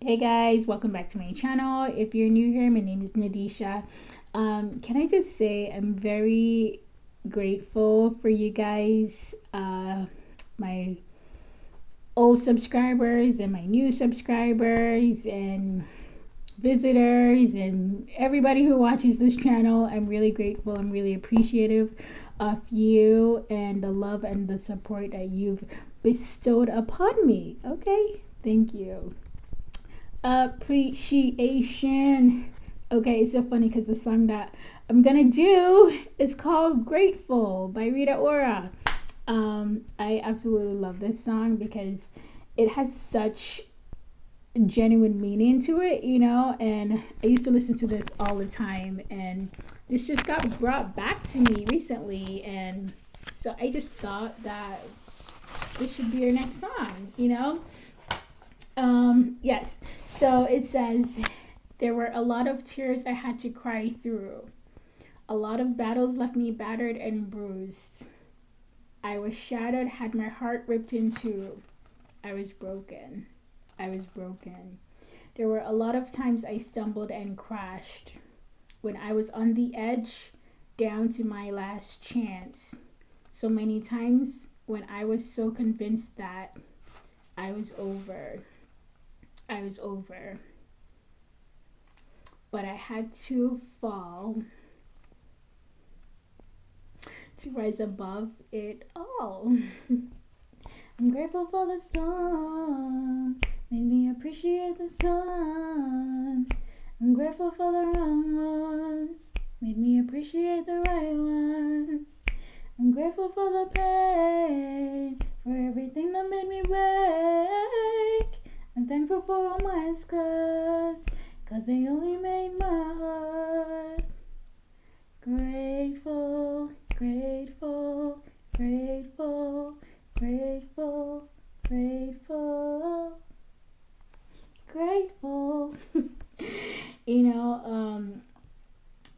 Hey guys, welcome back to my channel. If you're new here, my name is Nadisha. Can I just say I'm very grateful for you guys, my old subscribers and my new subscribers and visitors and everybody who watches this channel. I'm really grateful. I'm really appreciative of you and the love and the support that you've bestowed upon me. Okay, thank you. Appreciation. Okay, it's so funny because the song that I'm gonna do is called Grateful by Rita Ora. I absolutely love this song because it has such genuine meaning to it, and I used to listen to this all the time, and this just got brought back to me recently, and so I just thought that this should be our next song. Yes. So it says, there were a lot of tears I had to cry through. A lot of battles left me battered and bruised. I was shattered, had my heart ripped in two. I was broken. I was broken. There were a lot of times I stumbled and crashed. When I was on the edge, down to my last chance. So many times when I was so convinced that I was over. I was over. But I had to fall to rise above it all. I'm grateful for the storm, made me appreciate the sun. I'm grateful for the wrong ones, made me appreciate the right ones. I'm grateful for the pain, for everything that made me break. I'm thankful for all my scars, cause they only made my heart grateful, grateful, grateful, grateful, grateful, grateful.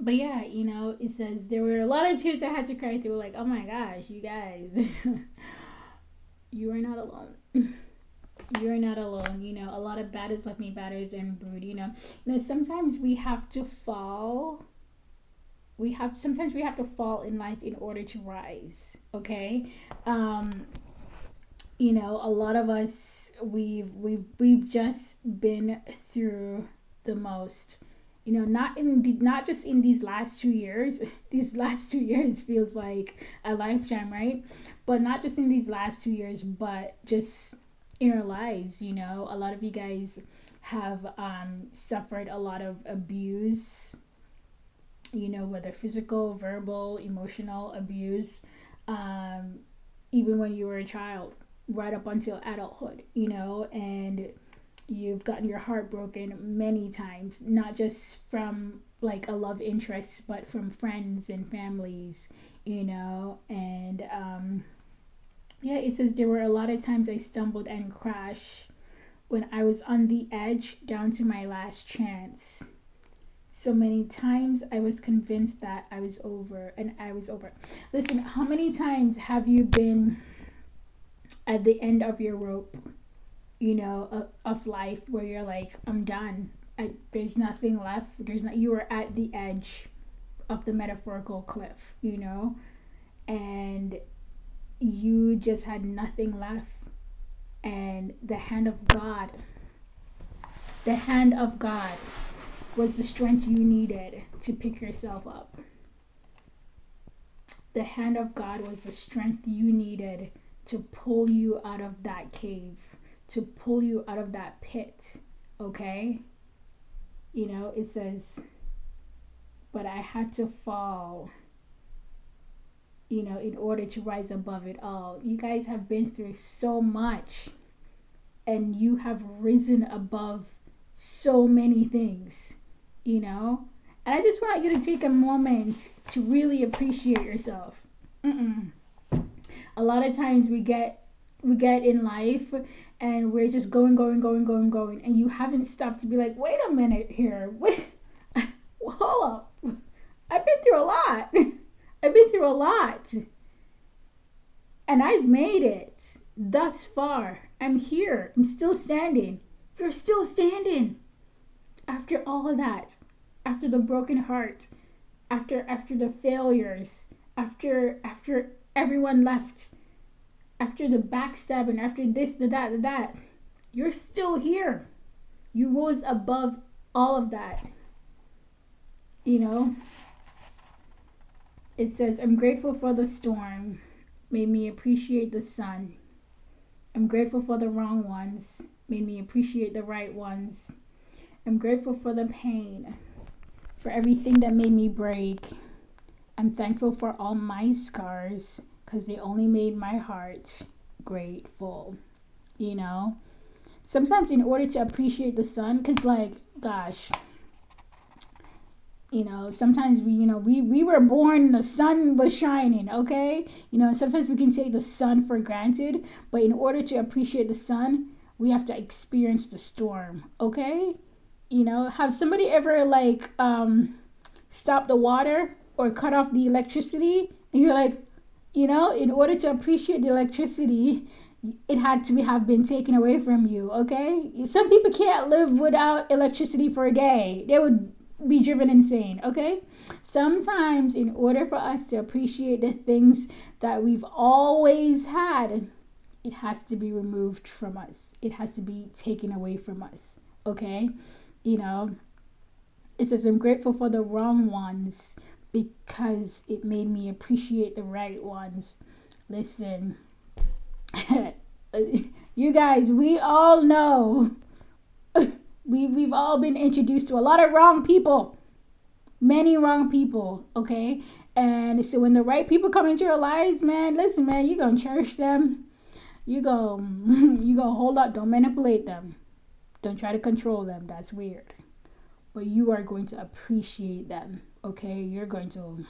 But yeah, it says there were a lot of tears I had to cry through. Like, oh my gosh, you guys, you are not alone. You're not alone. A lot of battles left me battered and bruised. Sometimes we have to fall. Sometimes we have to fall in life in order to rise. Okay. A lot of us we've just been through the most. Not just in these last 2 years. These last 2 years feels like a lifetime, right? But not just in these last 2 years, but just in our lives. A lot of you guys have suffered a lot of abuse, whether physical, verbal, emotional abuse, even when you were a child, right up until adulthood, and you've gotten your heart broken many times, not just from like a love interest, but from friends and families, and yeah, it says there were a lot of times I stumbled and crashed when I was on the edge, down to my last chance. So many times I was convinced that I was over, and I was over. Listen, how many times have you been at the end of your rope, of life, where you're like, I'm done. There's nothing left. You were at the edge of the metaphorical cliff, and you just had nothing left, and the hand of God was the strength you needed to pick yourself up. The hand of God was the strength you needed to pull you out of that cave, to pull you out of that pit. Okay. It says, but I had to fall, in order to rise above it all. You guys have been through so much, and you have risen above so many things, And I just want you to take a moment to really appreciate yourself. A lot of times we get in life, and we're just going, and you haven't stopped to be like, wait a minute here. Wait, hold up. I've been through a lot. I've been through a lot. And I've made it thus far. I'm here. I'm still standing. You're still standing after all of that, after the broken heart, after the failures, after everyone left, after the backstabbing, after this, that. You're still here. You rose above all of that. You know, it says, I'm grateful for the storm, made me appreciate the sun. I'm grateful for the wrong ones, made me appreciate the right ones. I'm grateful for the pain, for everything that made me break. I'm thankful for all my scars because they only made my heart grateful. You know, sometimes in order to appreciate the sun, because like, gosh, you know, sometimes we were born, the sun was shining, okay? You know, sometimes we can take the sun for granted, but in order to appreciate the sun, we have to experience the storm, okay? You know, have somebody ever like stop the water or cut off the electricity? And you're like, you know, in order to appreciate the electricity, it had to have been taken away from you, okay? Some people can't live without electricity for a day. They would be driven insane, okay? Sometimes in order for us to appreciate the things that we've always had, it has to be removed from us. It has to be taken away from us, okay? You know, it says, I'm grateful for the wrong ones because it made me appreciate the right ones. Listen, you guys, we all know we've all been introduced to a lot of wrong people, many wrong people, okay? And so when the right people come into your lives, man, listen, man, you're gonna cherish them. You go hold up, don't manipulate them, don't try to control them. That's weird. But you are going to appreciate them, okay? You're going to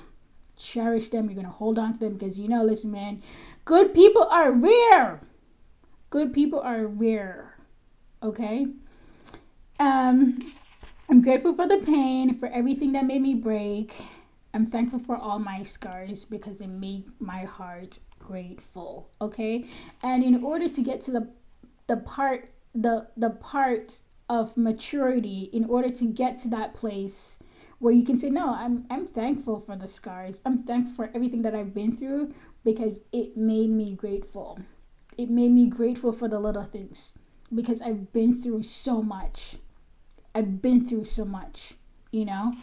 cherish them. You're going to hold on to them because, you know, listen, man, good people are rare. Good people are rare, okay? I'm grateful for the pain, for everything that made me break. I'm thankful for all my scars because it made my heart grateful, okay? And in order to get to the part of maturity, in order to get to that place where you can say, no, I'm thankful for the scars. I'm thankful for everything that I've been through because it made me grateful. It made me grateful for the little things because I've been through so much. You know?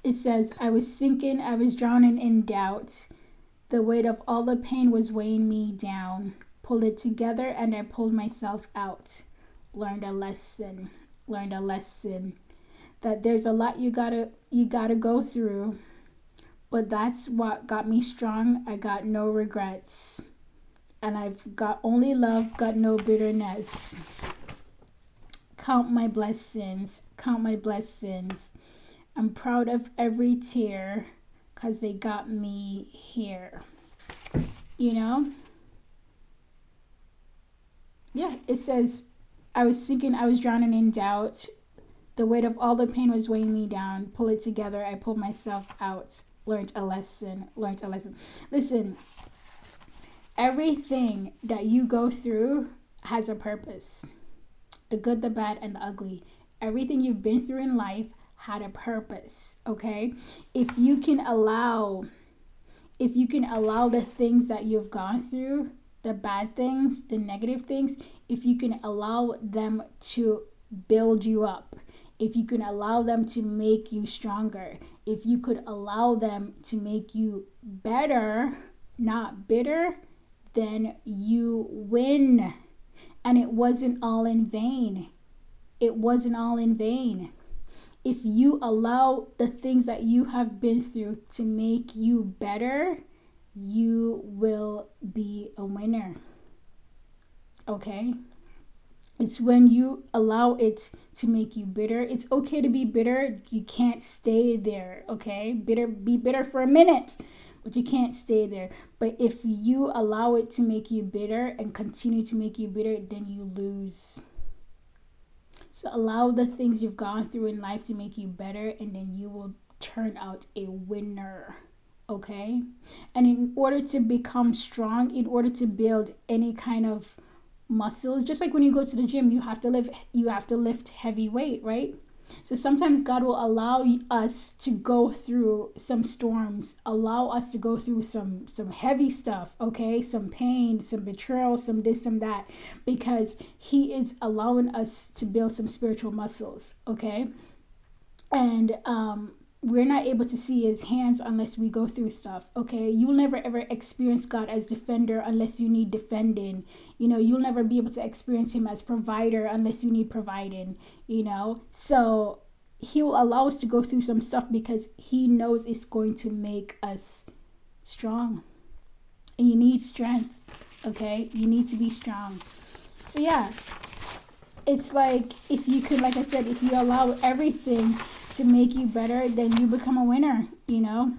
It says, I was sinking, I was drowning in doubt. The weight of all the pain was weighing me down. Pulled it together and I pulled myself out. Learned a lesson. That there's a lot you gotta go through. But that's what got me strong. I got no regrets. And I've got only love, got no bitterness. Count my blessings. I'm proud of every tear because they got me here. You know? Yeah, it says, I was sinking, I was drowning in doubt. The weight of all the pain was weighing me down. Pull it together, I pulled myself out. Learned a lesson. Listen, everything that you go through has a purpose. The good, the bad, and the ugly. Everything you've been through in life had a purpose, okay? If you can allow the things that you've gone through, the bad things, the negative things, if you can allow them to build you up, if you can allow them to make you stronger, if you could allow them to make you better, not bitter, then you win. And it wasn't all in vain. If you allow the things that you have been through to make you better, you will be a winner. Okay? It's when you allow it to make you bitter. It's okay to be bitter. You can't stay there, okay? Be bitter for a minute, but you can't stay there. But if you allow it to make you bitter and continue to make you bitter, then you lose. So allow the things you've gone through in life to make you better, and then you will turn out a winner, okay? And in order to become strong, in order to build any kind of muscles. Just like when you go to the gym, you have to lift heavy weight, right? So sometimes God will allow us to go through some storms, allow us to go through some heavy stuff, okay? Some pain, some betrayal, some this, some that, because he is allowing us to build some spiritual muscles, okay? And we're not able to see his hands unless we go through stuff, okay? You'll never ever experience God as defender unless you need defending. You know, you'll never be able to experience him as provider unless you need providing, you know? So he will allow us to go through some stuff because he knows it's going to make us strong. And you need strength, okay? You need to be strong. So yeah, it's like, if you could, like I said, if you allow everything to make you better, then you become a winner, you know?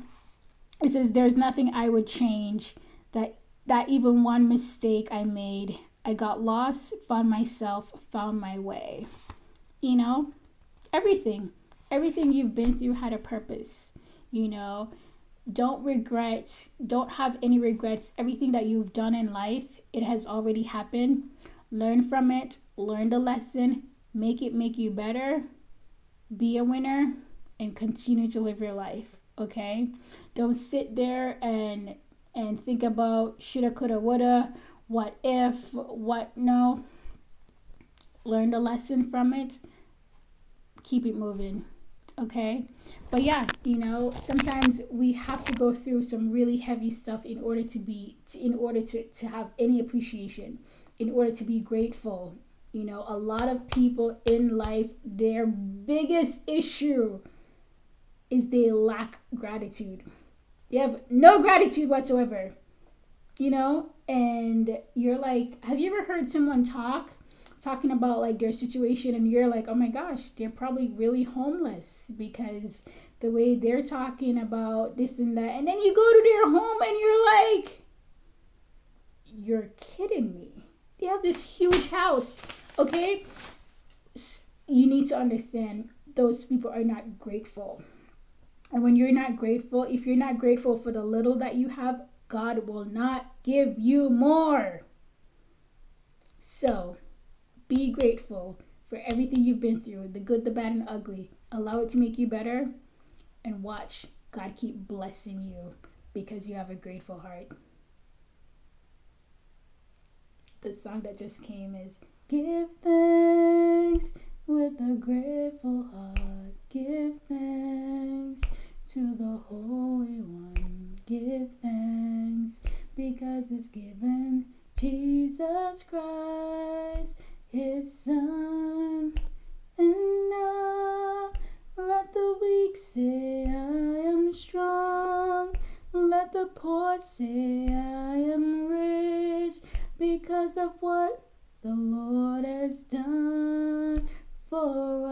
It says, there's nothing I would change, that even one mistake I made, I got lost, found myself, found my way. You know? Everything you've been through had a purpose, you know? Don't have any regrets. Everything that you've done in life, it has already happened. Learn from it, learn the lesson, make you better, be a winner, and continue to live your life, okay? Don't sit there and think about shoulda, coulda, woulda, what if, no. Learn the lesson from it, keep it moving, okay? But yeah, you know, sometimes we have to go through some really heavy stuff in order to have any appreciation, in order to be grateful. You know, a lot of people in life, their biggest issue is they lack gratitude. They have no gratitude whatsoever, you know? And you're like, have you ever heard someone talking about like their situation, and you're like, oh my gosh, they're probably really homeless because the way they're talking about this and that. And then you go to their home and you're like, you're kidding me. They have this huge house, okay? You need to understand those people are not grateful. And when you're not grateful, if you're not grateful for the little that you have, God will not give you more. So, be grateful for everything you've been through, the good, the bad, and ugly. Allow it to make you better, and watch God keep blessing you because you have a grateful heart. The song that just came is Give Thanks with a Grateful Heart. Give thanks to the Holy One. Give thanks because it's given Jesus Christ, his Son. And now let the weak say I am strong. Let the poor say I am rich because of what the Lord has done for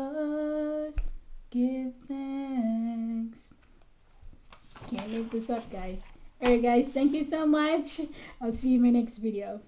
us. Give thanks. Can't make this up, guys. Alright guys, thank you so much. I'll see you in my next video.